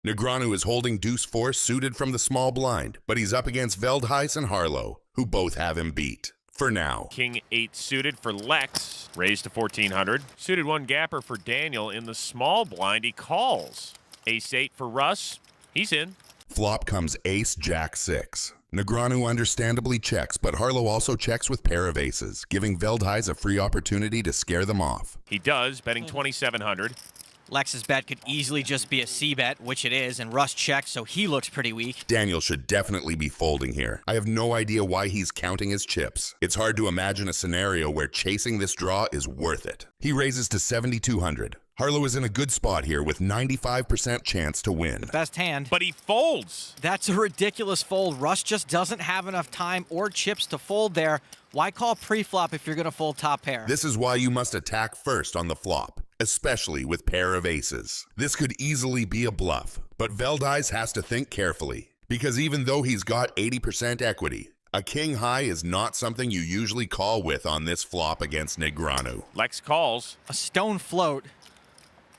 Negreanu is holding deuce 4 suited from the small blind, but he's up against Veldhuis and Harlow, who both have him beat. For now. King 8 suited for Lex, raised to 1400. Suited 1 gapper for Daniel in the small blind. He calls. Ace 8 for Russ. He's in. Flop comes ace jack 6. Negreanu understandably checks, but Harlow also checks with pair of aces, giving Veldhuis a free opportunity to scare them off. He does, betting 2700. Lex's bet could easily just be a C-bet, which it is, and Russ checks, so he looks pretty weak. Daniel should definitely be folding here. I have no idea why he's counting his chips. It's hard to imagine a scenario where chasing this draw is worth it. He raises to 7,200. Harlow is in a good spot here with 95% chance to win. Best hand. But he folds. That's a ridiculous fold. Russ just doesn't have enough time or chips to fold there. Why call pre-flop if you're going to fold top pair? This is why you must attack first on the flop, especially with pair of aces. This could easily be a bluff, but Veldhuis has to think carefully, because even though he's got 80% equity, a king high is not something you usually call with on this flop against Negreanu. Lex calls. A stone float.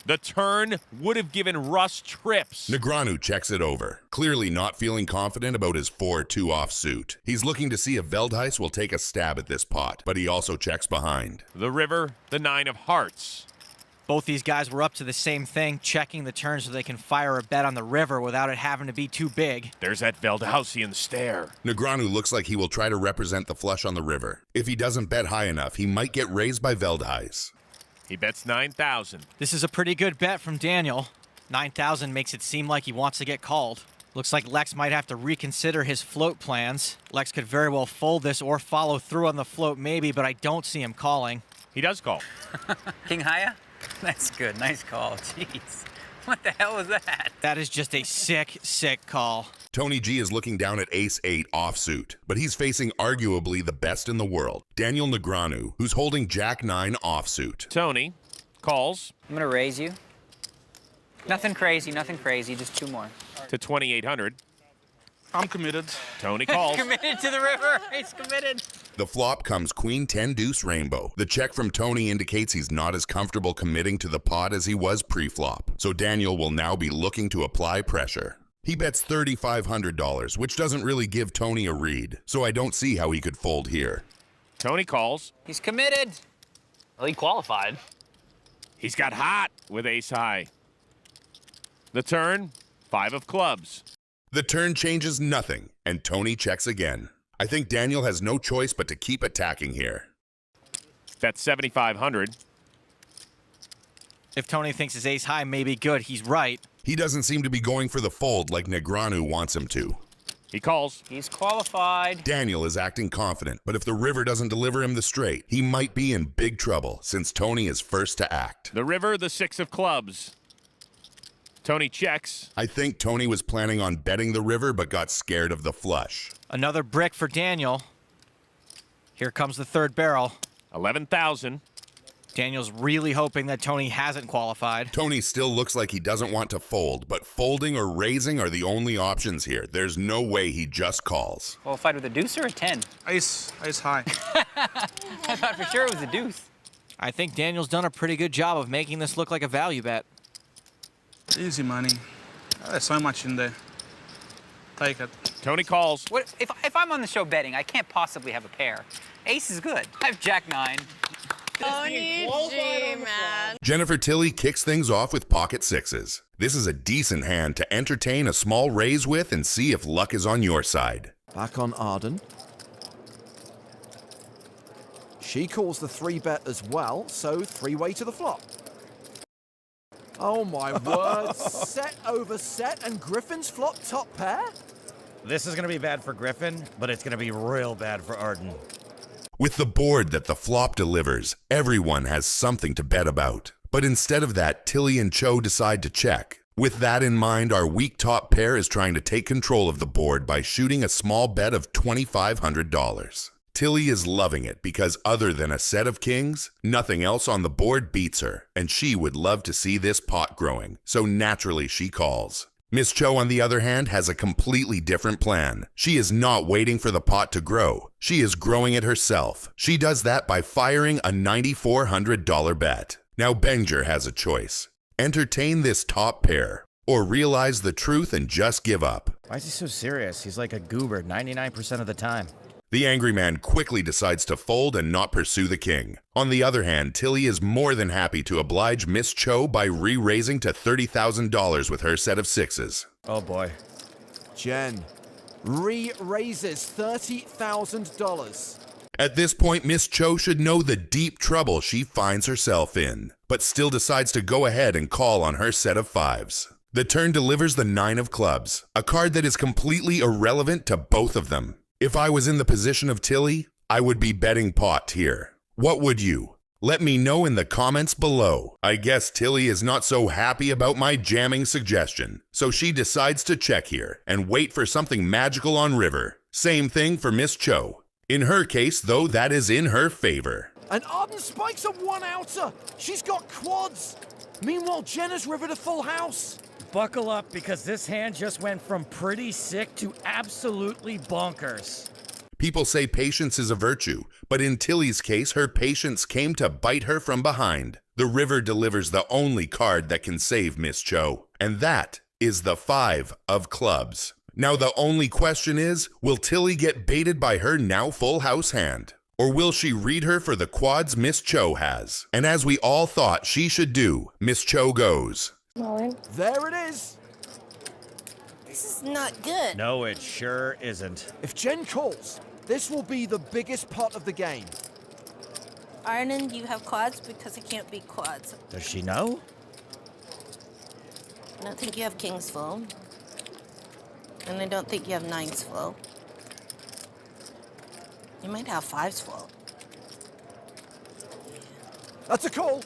The turn would have given Russ trips. Negreanu checks it over, clearly not feeling confident about his 4-2 offsuit. He's looking to see if Veldhuis will take a stab at this pot, but he also checks behind. The river, the 9 of hearts. Both these guys were up to the same thing, checking the turn so they can fire a bet on the river without it having to be too big. There's that Veldhuisian stare. Negreanu looks like he will try to represent the flush on the river. If he doesn't bet high enough, he might get raised by Veldhuis. He bets 9,000. This is a pretty good bet from Daniel. 9,000 makes it seem like he wants to get called. Looks like Lex might have to reconsider his float plans. Lex could very well fold this or follow through on the float maybe, but I don't see him calling. He does call. King higher? That's good. Nice call. Jeez. What the hell was that? That is just a sick, sick call. Tony G is looking down at ace 8 offsuit, but he's facing arguably the best in the world, Daniel Negreanu, who's holding jack 9 offsuit. Tony calls. I'm going to raise you. Nothing crazy, just 2 more. To 2,800. I'm committed. Tony calls. Committed to the river. He's committed. The flop comes queen 10 deuce rainbow. The check from Tony indicates he's not as comfortable committing to the pot as he was pre-flop, so Daniel will now be looking to apply pressure. He bets $3,500, which doesn't really give Tony a read, so I don't see how he could fold here. Tony calls. He's committed. Well, he qualified. He's got hot with ace high. The turn, 5 of clubs. The turn changes nothing, and Tony checks again. I think Daniel has no choice but to keep attacking here. Bet 7,500. If Tony thinks his ace high may be good, he's right. He doesn't seem to be going for the fold like Negreanu wants him to. He calls. He's qualified. Daniel is acting confident, but if the river doesn't deliver him the straight, he might be in big trouble since Tony is first to act. The river, the 6 of clubs. Tony checks. I think Tony was planning on betting the river but got scared of the flush. Another brick for Daniel. Here comes the third barrel. 11,000. Daniel's really hoping that Tony hasn't qualified. Tony still looks like he doesn't want to fold, but folding or raising are the only options here. There's no way he just calls. Qualified with a deuce or a 10? Ace high. I thought for sure it was a deuce. I think Daniel's done a pretty good job of making this look like a value bet. Easy money. There's so much in there. Take it. Tony calls. What if I'm on the show betting, I can't possibly have a pair. Ace is good. I have jack 9. Tony G, man. Jennifer Tilley kicks things off with pocket sixes. This is a decent hand to entertain a small raise with and see if luck is on your side. Back on Arden. She calls the 3-bet as well, so 3-way to the flop. Oh my word, set over set and Griffin's flop top pair? This is going to be bad for Griffin, but it's going to be real bad for Arden. With the board that the flop delivers, everyone has something to bet about. But instead of that, Tilly and Cho decide to check. With that in mind, our weak top pair is trying to take control of the board by shooting a small bet of $2,500. Tilly is loving it because other than a set of kings, nothing else on the board beats her, and she would love to see this pot growing, so naturally she calls. Miss Cho, on the other hand, has a completely different plan. She is not waiting for the pot to grow. She is growing it herself. She does that by firing a $9,400 bet. Now Benger has a choice. Entertain this top pair or realize the truth and just give up. Why is he so serious? He's like a goober 99% of the time. The angry man quickly decides to fold and not pursue the king. On the other hand, Tilly is more than happy to oblige Miss Cho by re-raising to $30,000 with her set of sixes. Oh boy. Jen re-raises $30,000. At this point, Miss Cho should know the deep trouble she finds herself in, but still decides to go ahead and call on her set of fives. The turn delivers the 9 of clubs, a card that is completely irrelevant to both of them. If I was in the position of Tilly, I would be betting pot here. What would you? Let me know in the comments below. I guess Tilly is not so happy about my jamming suggestion, so she decides to check here and wait for something magical on river. Same thing for Miss Cho. In her case, though, that is in her favor. And Arden spikes a one-outer. She's got quads. Meanwhile, Jen has rivered a full house. Buckle up, because this hand just went from pretty sick to absolutely bonkers. People say patience is a virtue, but in Tilly's case, her patience came to bite her from behind. The river delivers the only card that can save Miss Cho, and that is the 5 of clubs. Now the only question is, will Tilly get baited by her now full house hand? Or will she read her for the quads Miss Cho has? And as we all thought she should do, Miss Cho goes. There it is. This is not good. No, it sure isn't. If Jen calls, this will be the biggest pot of the game. Arnon, you have quads because it can't be quads. Does she know? I don't think you have kings full. And I don't think you have nines full. You might have fives full. That's a call.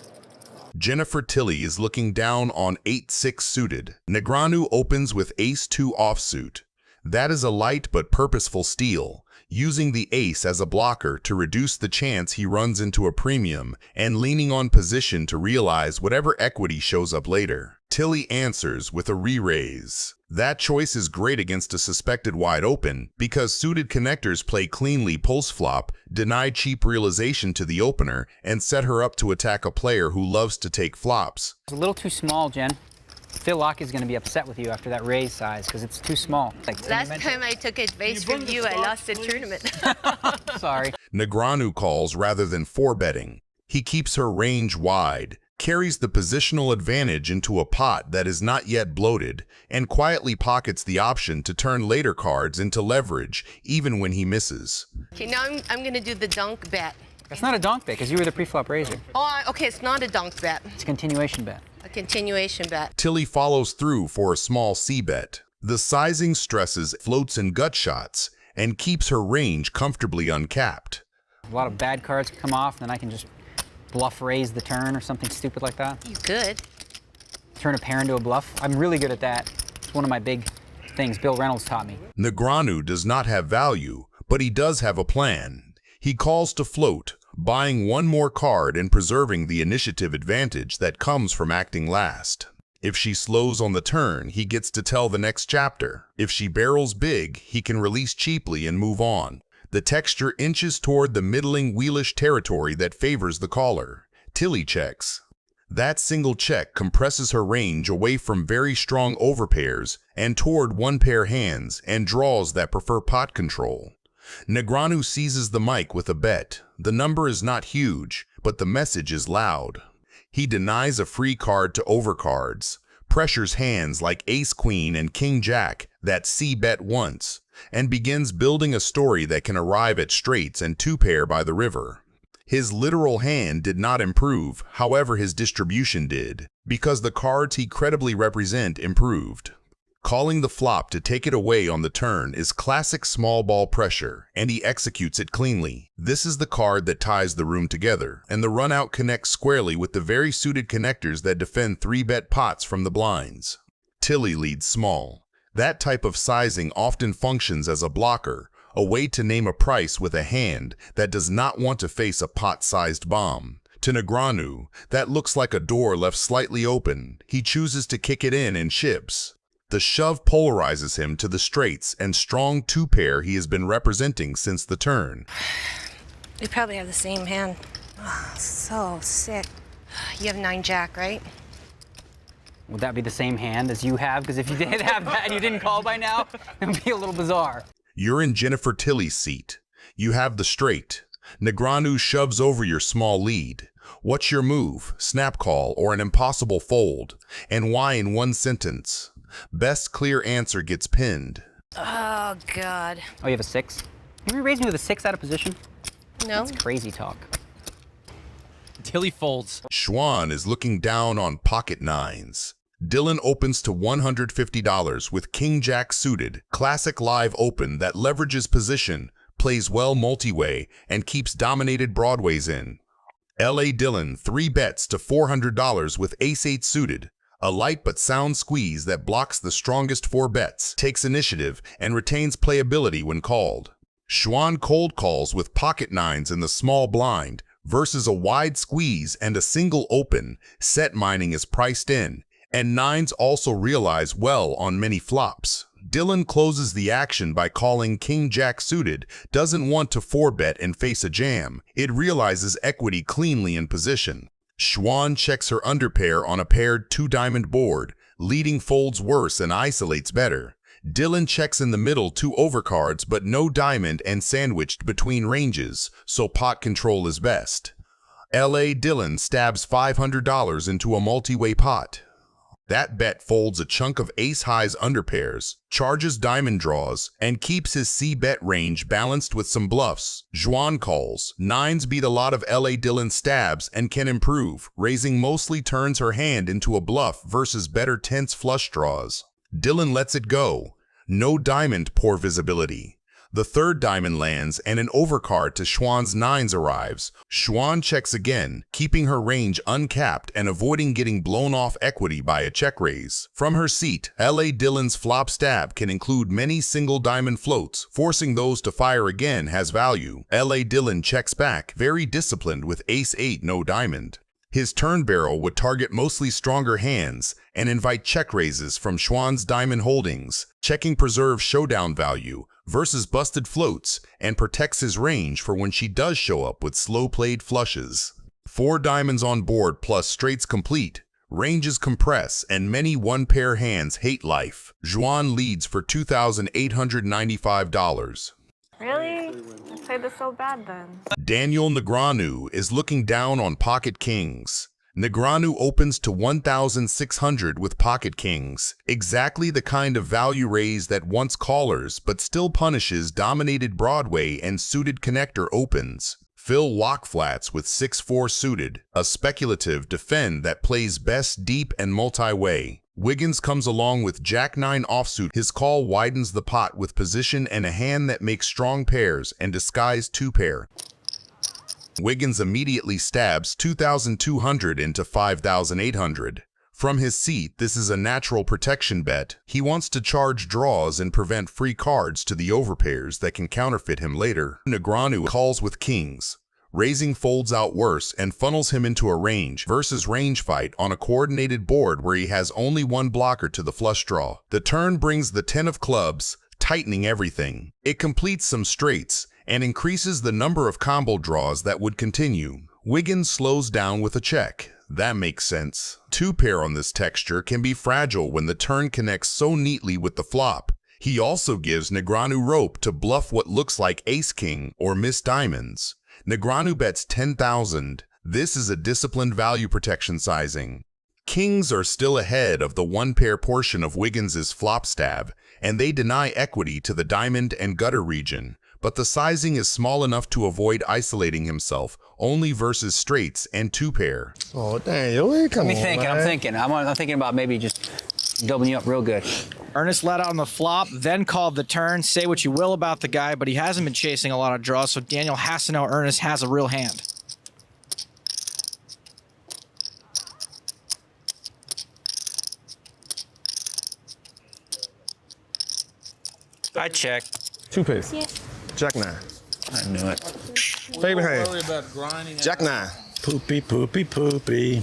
Jennifer Tilly is looking down on 8-6 suited. Negreanu opens with ace-2 offsuit. That is a light but purposeful steal, using the ace as a blocker to reduce the chance he runs into a premium and leaning on position to realize whatever equity shows up later. Tilly answers with a re-raise. That choice is great against a suspected wide open because suited connectors play cleanly post-flop, deny cheap realization to the opener, and set her up to attack a player who loves to take flops. It's a little too small, Jen. Phil Locke is going to be upset with you after that raise size because it's too small. Last time I took advice from you, I lost the tournament. Sorry. Negreanu calls rather than 4-betting. He keeps her range wide, carries the positional advantage into a pot that is not yet bloated, and quietly pockets the option to turn later cards into leverage, even when he misses. Okay, now I'm going to do the dunk bet. That's not a donk bet because you were the pre-flop raiser. Oh, okay, it's not a dunk bet. It's a continuation bet. A continuation bet. Tilly follows through for a small C-bet. The sizing stresses floats and gut shots and keeps her range comfortably uncapped. A lot of bad cards come off, and then I can just bluff raise the turn or something stupid like that. You could. Turn a pair into a bluff. I'm really good at that. It's one of my big things Bill Reynolds taught me. Negreanu does not have value, but he does have a plan. He calls to float, buying one more card and preserving the initiative advantage that comes from acting last. If she slows on the turn, he gets to tell the next chapter. If she barrels big, he can release cheaply and move on. The texture inches toward the middling wheelish territory that favors the caller. Tilly checks. That single check compresses her range away from very strong overpairs and toward one-pair hands and draws that prefer pot control. Negreanu seizes the mic with a bet. The number is not huge, but the message is loud. He denies a free card to overcards, pressures hands like ace-queen and king-jack that C-bet once, and begins building a story that can arrive at straights and two-pair by the river. His literal hand did not improve, however his distribution did, because the cards he credibly represent improved. Calling the flop to take it away on the turn is classic small ball pressure, and he executes it cleanly. This is the card that ties the room together, and the run-out connects squarely with the very suited connectors that defend 3-bet pots from the blinds. Tilly leads small. That type of sizing often functions as a blocker, a way to name a price with a hand that does not want to face a pot-sized bomb. To Negreanu, that looks like a door left slightly open. He chooses to kick it in and chips. The shove polarizes him to the straights and strong two-pair he has been representing since the turn. We probably have the same hand. Oh, so sick. You have 9-jack, right? Would that be the same hand as you have? Because if you did have that and you didn't call by now, it would be a little bizarre. You're in Jennifer Tilley's seat. You have the straight. Negreanu shoves over your small lead. What's your move, snap call, or an impossible fold? And why in one sentence? Best clear answer gets pinned. Oh, God. Oh, you have a 6? You raised me with a 6 out of position? No. That's crazy talk. Tilly folds. Schwan is looking down on pocket nines. Dylan opens to $150 with King Jack suited, classic live open that leverages position, plays well multi-way, and keeps dominated broadways in. L.A. Dylan 3 bets to $400 with ace-8 suited, a light but sound squeeze that blocks the strongest 4 bets, takes initiative, and retains playability when called. Schwan cold calls with pocket nines in the small blind versus a wide squeeze and a single open. Set mining is priced in, and nines also realize well on many flops. Dylan closes the action by calling King Jack suited, doesn't want to 4-bet and face a jam. It realizes equity cleanly in position. Schwan checks her underpair on a paired 2-diamond board. Leading folds worse and isolates better. Dylan checks in the middle 2 overcards but no diamond and sandwiched between ranges, so pot control is best. L.A. Dylan stabs $500 into a multi-way pot. That bet folds a chunk of ace-highs underpairs, charges diamond draws, and keeps his C-bet range balanced with some bluffs. Schwan calls. Nines beat a lot of L.A. Dylan stabs and can improve. Raising mostly turns her hand into a bluff versus better tense flush draws. Dylan lets it go. No diamond, poor visibility. The 3rd diamond lands and an overcard to Schwan's nines arrives. Schwan checks again, keeping her range uncapped and avoiding getting blown off equity by a check raise. From her seat, L.A. Dylan's flop stab can include many single diamond floats. Forcing those to fire again has value. L.A. Dylan checks back, very disciplined with ace-8 no diamond. His turn barrel would target mostly stronger hands and invite check raises from Schwan's diamond holdings. Checking preserves showdown value versus busted floats and protects his range for when she does show up with slow-played flushes. 4 diamonds on board plus straights complete. Ranges compress and many one-pair hands hate life. Schwan leads for $2,895. Really? I played this so bad then. Daniel Negreanu is looking down on pocket kings. Negreanu opens to $1,600 with pocket kings, exactly the kind of value raise that wants callers but still punishes dominated Broadway and suited connector opens. Fill lock flats with 6-4 suited, a speculative defend that plays best deep and multi-way. Wiggins comes along with Jack-9 offsuit. His call widens the pot with position and a hand that makes strong pairs and disguised 2-pair. Wiggins immediately stabs $2,200 into $5,800. From his seat, this is a natural protection bet. He wants to charge draws and prevent free cards to the overpairs that can counterfeit him later. Negreanu calls with kings. Raising folds out worse and funnels him into a range versus range fight on a coordinated board where he has only 1 blocker to the flush draw. The turn brings the 10 of clubs, tightening everything. It completes some straights and increases the number of combo draws that would continue. Wiggins slows down with a check. That makes sense. 2-pair on this texture can be fragile when the turn connects so neatly with the flop. He also gives Negreanu rope to bluff what looks like ace-king or miss diamonds. Negreanu bets $10,000. This is a disciplined value protection sizing. Kings are still ahead of the 1-pair portion of Wiggins's flop stab, and they deny equity to the diamond and gutter region, but the sizing is small enough to avoid isolating himself only versus straights and 2-pair. Oh, dang, yo, come on, I'm thinking about maybe just doubling you up real good. Ernest let out on the flop, then called the turn. Say what you will about the guy, but he hasn't been chasing a lot of draws, so Daniel has to know Ernest has a real hand. I check. 2-pair. Yes. Jack-9. I knew it. Favorite hand. Worry about grinding. Jack-9. Poopy, poopy, poopy.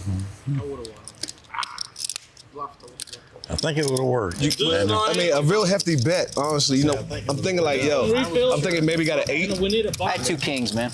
I think it would have worked. I mean, a real hefty bet, honestly. You know, I'm thinking like, yo, I'm thinking maybe got an 8. I had 2 kings, man.